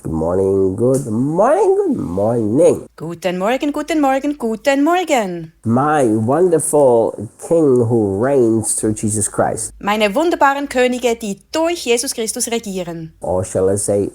Good morning, good morning, good morning. Guten Morgen, guten Morgen, guten Morgen. My wonderful King who reigns through Jesus Christ. Meine wunderbaren Könige, die durch Jesus Christus regieren. Or shall I say,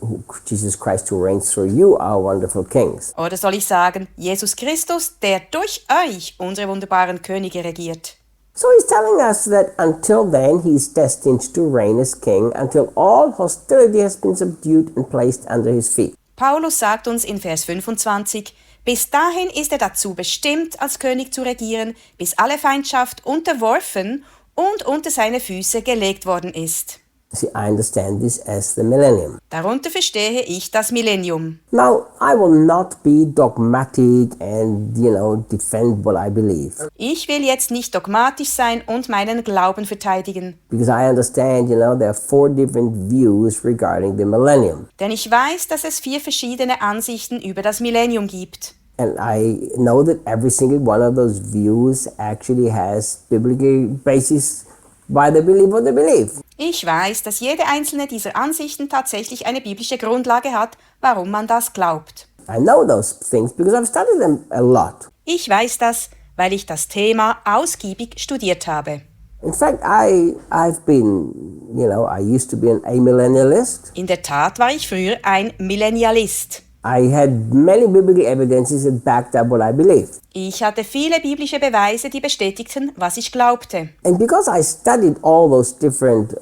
Jesus Christ who reigns through you, our wonderful kings. Oder soll ich sagen, Jesus Christus, der durch euch, unsere wunderbaren Könige, regiert. So he's telling us that until then he's destined to reign as king until all hostility has been subdued and placed under his feet. Paulus sagt uns in Vers 25, bis dahin ist er dazu bestimmt, als König zu regieren, bis alle Feindschaft unterworfen und unter seine Füße gelegt worden ist. See, I understand this as the millennium. Darunter verstehe ich das Millennium. Now, I will not be dogmatic and, defend what I believe. Ich will jetzt nicht dogmatisch sein und meinen Glauben verteidigen. Because I understand, there are 4 different views regarding the millennium. Denn ich weiß, dass es 4 verschiedene Ansichten über das Millennium gibt. And I know that every single one of those views actually has biblical basis why they believe what they believe. Ich weiß, dass jede einzelne dieser Ansichten tatsächlich eine biblische Grundlage hat, warum man das glaubt. I know those things because I've studied them a lot. Ich weiß das, weil ich das Thema ausgiebig studiert habe. In fact, I've been, I used to be an amillennialist. In der Tat war ich früher ein Millennialist. I had many biblical evidences that backed up what I believed. Ich hatte viele biblische Beweise, die bestätigten, was ich glaubte. And because I studied all those different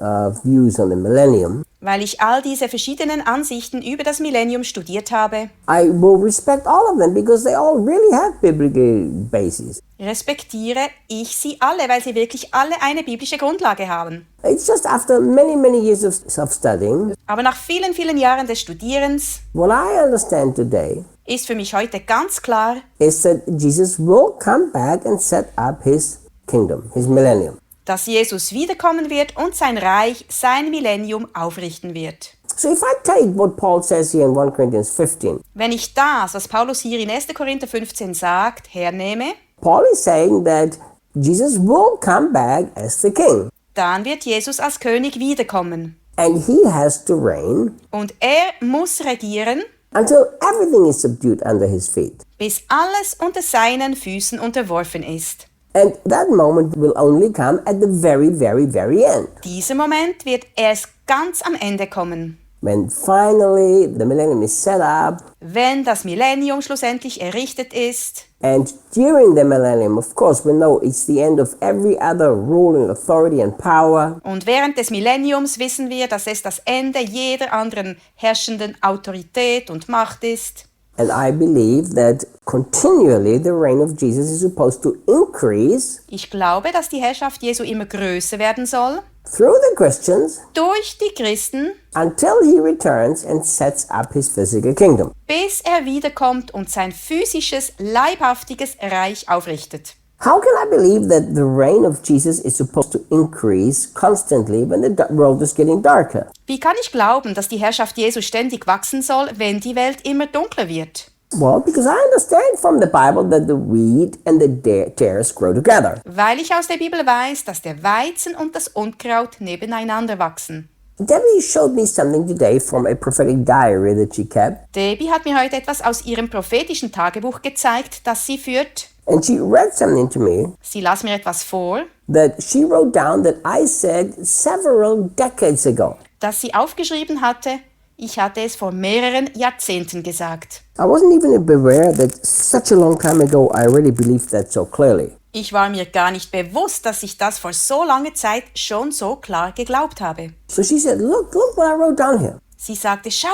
views on the millennium, Weil ich all diese verschiedenen Ansichten über das Millennium studiert habe, I will respect all of them because they all really have biblical basis. respektiere ich sie alle, weil sie wirklich alle eine biblische Grundlage haben. It's just after many, many years of studying, Aber nach vielen, vielen Jahren des Studierens what I understand today ist für mich heute ganz klar, is that Jesus will come back and set up his kingdom, his millennium. dass Jesus wiederkommen wird und sein Reich, sein Millennium aufrichten wird. So if I take what Paul says here in 1 Corinthians 15, Wenn ich das, was Paulus hier in 1. Korinther 15 sagt, hernehme, Paul is saying that Jesus will come back as the king. dann wird Jesus als König wiederkommen. And he has to reign Und er muss regieren, until everything is subdued under his feet. bis alles unter seinen Füßen unterworfen ist. And that moment will only come at the very, very, very end. Dieser Moment wird erst ganz am Ende kommen, When finally the millennium is set up, wenn das Millennium schlussendlich errichtet ist. and during the millennium, of course, we know it's the end of every other rule and authority and power. Und während des Millenniums wissen wir, dass es das Ende jeder anderen herrschenden Autorität und Macht ist. And I believe that continually the reign of Jesus is supposed to increase Ich glaube, dass die Herrschaft Jesu immer größer werden soll, through the Christians durch die Christen, until he returns and sets up his physical kingdom. bis er wiederkommt und sein physisches, leibhaftiges Reich aufrichtet. How can I believe that the reign of Jesus is supposed to increase constantly when the world is getting darker? Wie kann ich glauben, dass die Herrschaft Jesu ständig wachsen soll, wenn die Welt immer dunkler wird? Well, because I understand from the Bible that the wheat and the tares grow together. Weil ich aus der Bibel weiß, dass der Weizen und das Unkraut nebeneinander wachsen. Debbie showed me something today from a prophetic diary that she kept, Debbie hat mir heute etwas aus ihrem prophetischen Tagebuch gezeigt, das sie führt. and she read something to me Sie las mir etwas vor, that she wrote down that I said several decades ago. das sie aufgeschrieben hatte. Ich hatte es vor mehreren Jahrzehnten gesagt. I wasn't even aware that such a long time ago I really believed that so clearly. Ich war mir gar nicht bewusst, dass ich das vor so langer Zeit schon so klar geglaubt habe. So she said, look what I wrote down here. Sie sagte, schau,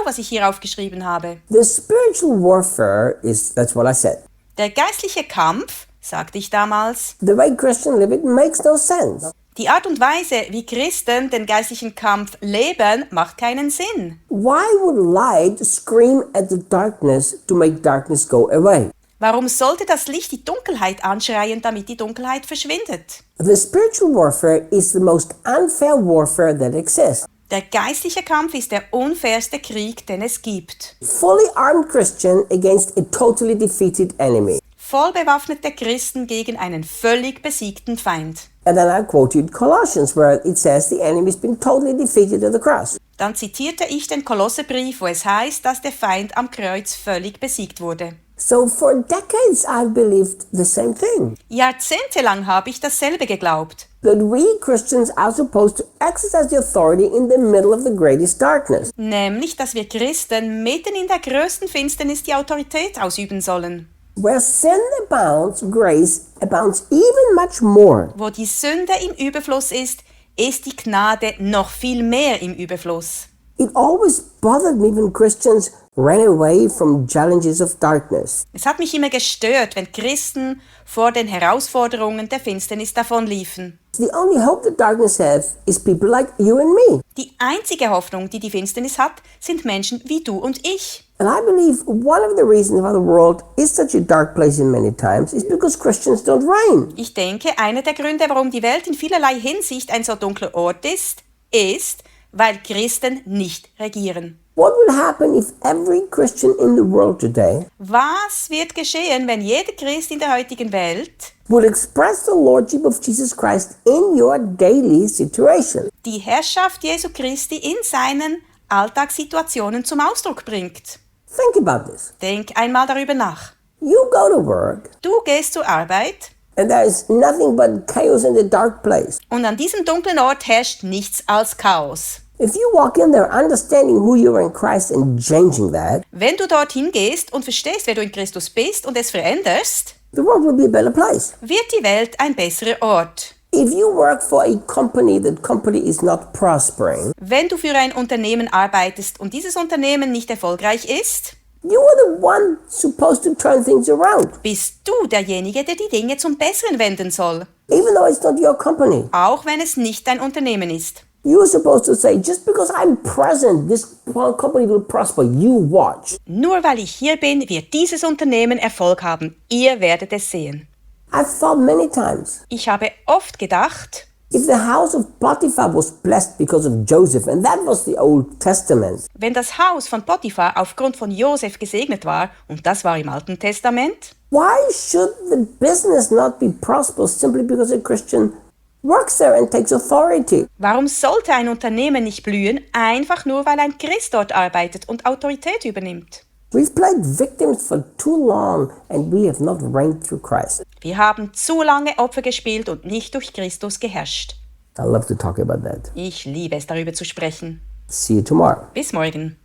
was ich hier aufgeschrieben habe. The spiritual warfare that's what I said. Der geistliche Kampf, sagte ich damals, The way Christians live it makes no sense. die Art und Weise, wie Christen den geistlichen Kampf leben, macht keinen Sinn. Why would light scream at the darkness to make darkness go away? Warum sollte das Licht die Dunkelheit anschreien, damit die Dunkelheit verschwindet? The spiritual warfare is the most unfair warfare that exists. Der geistliche Kampf ist der unfairste Krieg, den es gibt. Fully armed Christian against a totally defeated enemy. Voll bewaffnete Christen gegen einen völlig besiegten Feind. And then I quoted Colossians where it says the enemy has been totally defeated at the cross. Dann zitierte ich den Kolosserbrief, wo es heißt, dass der Feind am Kreuz völlig besiegt wurde. So for decades I've believed the same thing. Jahrzehntelang habe ich dasselbe geglaubt. That we Christians are supposed to exercise the authority in the middle of the greatest darkness. Nämlich, dass wir Christen mitten in der größten Finsternis die Autorität ausüben sollen. Where sin abounds, grace abounds even much more. Wo die Sünde im Überfluss ist die Gnade noch viel mehr im Überfluss. It always bothered me when Christians ran away from challenges of darkness. Es hat mich immer gestört, wenn Christen vor den Herausforderungen der Finsternis davonliefen. The only hope that darkness has is people like you and me. Die einzige Hoffnung, die die Finsternis hat, sind Menschen wie du und ich. And I believe one of the reasons why the world is such a dark place in many times is because Christians don't reign. Ich denke, einer der Gründe, warum die Welt in vielerlei Hinsicht ein so dunkler Ort ist, weil Christen nicht regieren. What will happen if every Christian in the world today Was wird geschehen, wenn jeder Christ in der heutigen Welt will express the lordship of Jesus Christ in your daily situation? die Herrschaft Jesu Christi in seinen Alltagssituationen zum Ausdruck bringt? Think about this. Denk einmal darüber nach. You go to work Du gehst zur Arbeit and there is nothing but chaos in the dark place. und an diesem dunklen Ort herrscht nichts als Chaos. If you walk in there understanding who you are in Christ and changing that, Wenn du dorthin gehst und verstehst, wer du in Christus bist und es veränderst, the world will be a better place. wird die Welt ein besserer Ort. If you work for a company, that company is not prospering, Wenn du für ein Unternehmen arbeitest und dieses Unternehmen nicht erfolgreich ist, you are the one supposed to turn things around, bist du derjenige, der die Dinge zum Besseren wenden soll, even though it's not your company. auch wenn es nicht dein Unternehmen ist. You're supposed to say, just because I'm present, this company will prosper. You watch. Nur weil ich hier bin, wird dieses Unternehmen Erfolg haben. Ihr werdet es sehen. I've thought many times, Ich habe oft gedacht, if the house of Potiphar was blessed because of Joseph, and that was the Old Testament, wenn das Haus von Potiphar aufgrund von Josef gesegnet war, und das war im Alten Testament, why should the business not be prosperous simply because a Christian works there and takes authority? warum sollte ein Unternehmen nicht blühen, einfach nur weil ein Christ dort arbeitet und Autorität übernimmt? We've played victims for too long and we have not reigned through Christ. Wir haben zu lange Opfer gespielt und nicht durch Christus geherrscht. I love to talk about that. Ich liebe es, darüber zu sprechen. See you tomorrow. Bis morgen.